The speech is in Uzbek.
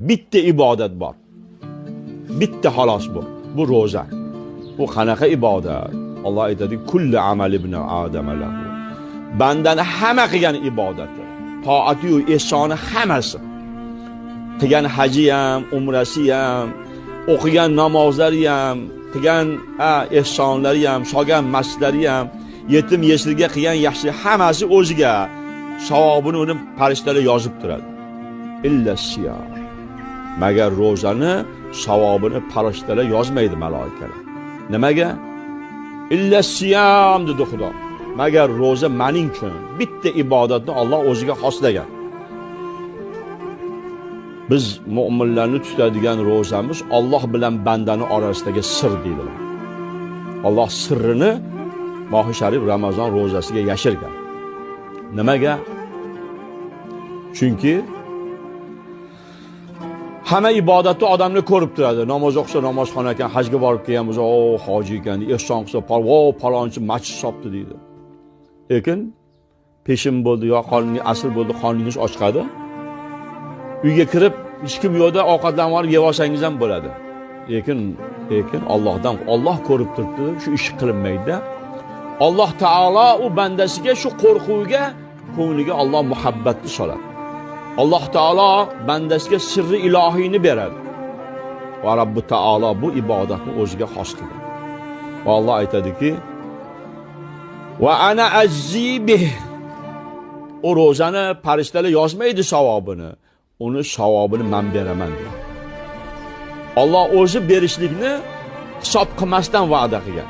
bitta ibodat bor. Bitta xolos bu. Bu roza. Bu qanaqa ibodat? Alloh aytadi, kulli amali ibn adam lahu. Bandani hamma qilgan ibodati, toati va ihsoni hammasi. Qilgan haji ham, umrasi ham, o'qigan namozlari ham, qilgan ihsonlari ham, solgan masjidlari ham, yetim yesirga qilgan yaxshi hammasi o'ziga savobini uni farishtalar yozib turadi. Illa siyam. Magar ro'zani savobini farishtalar yozmaydi, malaikalar. Nimaga? Illa siyam dedi Xudo. Magar ro'za mening uchun, bitta ibodatni Alloh o'ziga xoslagan. Biz mu'minlarni tutadigan ro'zamiz Alloh bilan bandani orasidagi sir deydilar. Alloh sirrini Mohi Sharif Ramazon ro'zasiga yashirgan. Nimaga? Chunki hamma ibodatni odamlar ko'rib turadi. Namoz o'qisa namozxona ekan, hajga borib kelgan bo'lsa, "O, hoji ekan", ehson qilsa, "Palonchi masjid sopdi" deydi. Lekin peshin bo'ldi yo qorningiz asr bo'ldi, qorningiz ochqadi. Uyga kirib, hech kim yo'qda ovqatlanib olib yeb olsangiz ham bo'ladi. Lekin Alloh ko'rib turibdi, shu ish qilinmaydi. Alloh taolo u bandasiga shu qo'rquvga, ko'ngliga Alloh muhabbatni soladi. Alloh taolo bandasiga sirri ilohiyni beradi. Va Robbi taolo bu ibodatni o'ziga xos qilgan. Va Alloh aytadiki: "Va ana azibih." O ro'zani farishtalar yozmaydi savobini. Uni savobini men beraman deydi. Alloh o'zi berishlikni hisob qilmasdan va'da qilgan.